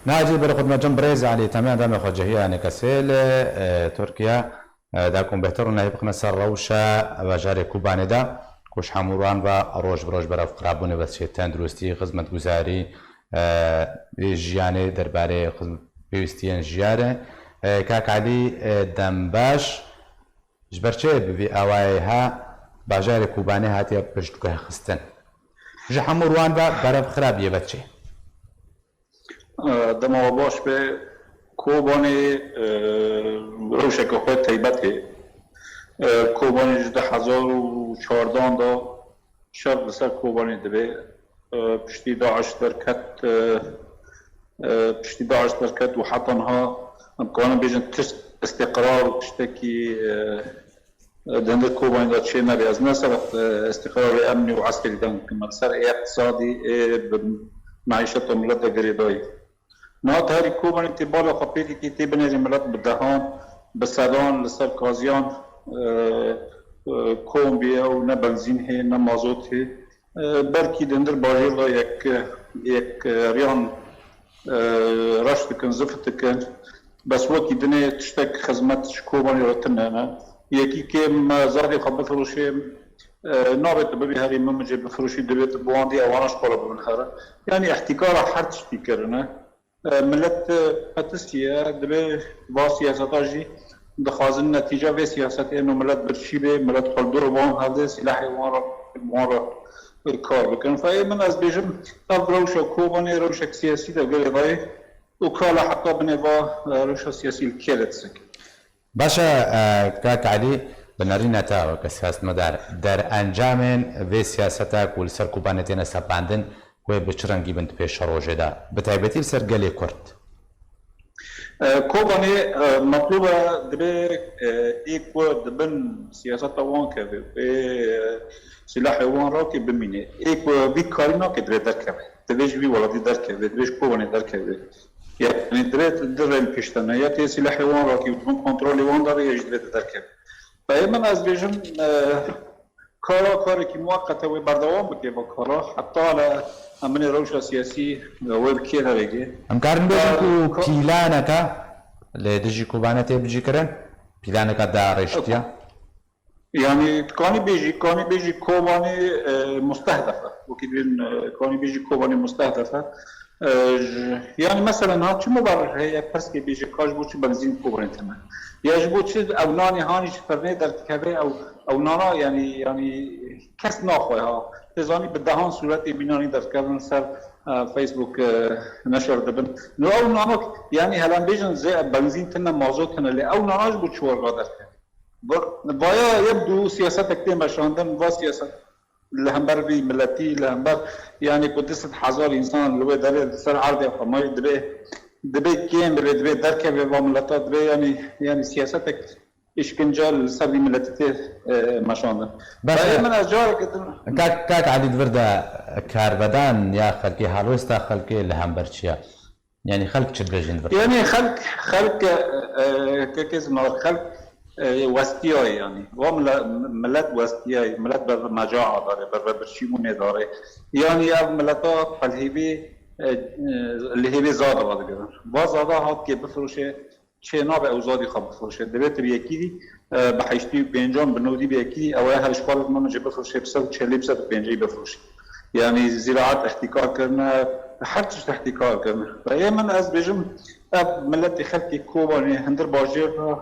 ناجي برخد مجم بريز علي تمام دام خجهية نكسل تركيا داكم بهترنا يبقنا سر روشة وجاري كوباني دا كوش حموران با روش بروش برف قرابوني بس شيطان دروستي خدمت گزاري جياني درباري خدمت بيوستيان جياري كاك علي دم باش جبرچه ببي اوائها باجاري كوباني هاتي بجدوكه خستن جي حموروان با برف خرابيه بچه دما باش به کوبانی روشک خود تیبته کوبانی جده 1014 دا شرق سر کوبانی دبه پشتی داعش درکت و حتی انها امکانه بیجن تشت استقرار و تشتکی دنده کوبانی دا چه نبی از نه سر استقرار امنی و عسکری دن کمال سر اقتصادی معیشت و ملت گریدایی نهات هری کوبانی تی بالا خپیدی که تی بنیری ملت بدهان بسدان لسر کازیان کوم بیه و نه بنزین هی نه مازوت هی برکی دندر باجر دا یک ریان رشت کن زفت کن بس وکی دنه تشتک خدمت کوبانی را تنه یکی که مزادی خب بفروشه نابت ببي هاري ممجي بفروشي دبيت بواندي اوانش قولا بمنهارة يعني احتكار حرد تشتي كرنا ملت هتسيا دبي با سياسة جي دخازن نتيجة في سياسة انه ملت برشيبه ملت خلدور وان هذا سلاحي وان الكار بكن فاي من از بيجم طب روشا كوباني روشا سياسي دا قري ضاي وكالا حتى بنفا روشا سياسي الكيلت سك باشا كاك علي بنارينا تا كسياسة مدار در انجام في سياستا كل سر كوبانتين سباندن و بچرنگی بنت پیش روزه دا بتایبتی سر گلی کرد کوبانی مطلوبه دبی ایک و دبن سیاست وان که سلاح وان را که بمینه ایک و بی کاری نا که دبی درکه دبیش بی ولادی درکه دبیش کوبانی درکه یعنی دبی در این پیشتنه یا تی سلاح وان را که دبن کنترل وان داره یا دبی درکه فایمن از بیشم کاری که موقته و بردوام بکه با کارا حتی على امن روشة سياسي ويب كيها بيجي امكارن بيجي بيلانكا لدجي كوبانتي بيجي كرن بيلانكا دارشتيا يعني كاني بيجي كوباني مستهدفة وكيدين كاني بيجي كوباني مستهدفة يعني مثلا ها شو مبرر هي بس كي بيجي كاش بوشي بنزين كوباني تمام يجب شيء او ناني هاني فرني درتكبه او نانا يعني كس ناخوها تزاني بدهان صورت بینانی در کردن سر فیسبوک نشر دبن نو او نانک يعني هلان بیجن زي بنزين تنا مازوت تنا لی او ناناش بود شور قادر کرد بایا يبدو سياسات اكتين بشاندن و سياسات لهمبر بي ملتي لهمبر يعني قدست 1000 انسان لو داره سر عرض حماية دبي كيم دبي دركه و ملتات دبي يعني سياسات اشكنجال سردي ملتي مشاندن بس من از جارك كاك علي دبردا كاربدان يا خلقي هالوستا خلقي لهمبرشيا يعني خلق تشبجين دبردا يعني خلق كيز نور خلق وستياي يعني وملت وستياي ملت بالمجاعة داره برشيمون داره يعني يا ملتا فالهيبي اللي هي زاده بعد كده وزاده هات كي بفروشه چه ناب اوزادی خواب بفروشه دبیت بیکی بحیشتی پنجم بنودی بیکی اوه هر اشکال من جب بفروشه بسد 40 پنجی بفروشه یعنی زراعت احتکار کردن هر چیز احتکار کردن و من از بجم ملت خلقی کوبانی هندر باجر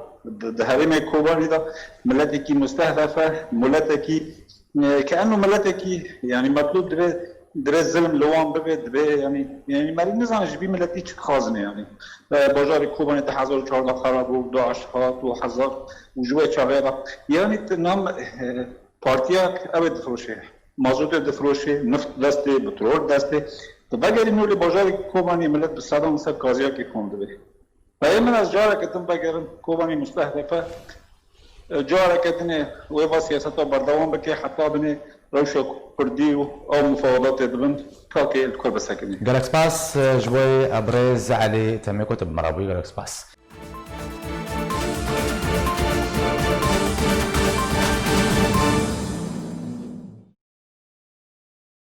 دهریم کوبانی دا ملتی کی مستهدفه ملتی کی كأنه ملتكي يعني مطلوب دبي الظلم لوان ببي دبي يعني مري نزان جبي ملتي تخازنه يعني باجار كوباني 1014 خراب و داعش هات و حزار و جوه شغيره يعني نام بارتياك ابد فروشه مازوت دفروشه نفط دسته بترول دسته فباجر نولي باجار كوباني ملت بصدام سر كازيا كي كوند بي فايمن از جاره كتم باجر كوباني مستهدفه جاره كتنه ويبا سياسته بردوام بكي حتى بني روشا كردي او مفاوضات دبن كاكي الكل بسكني جالكس باس جوي ابرز علي تمي كتب مرابي جالكس باس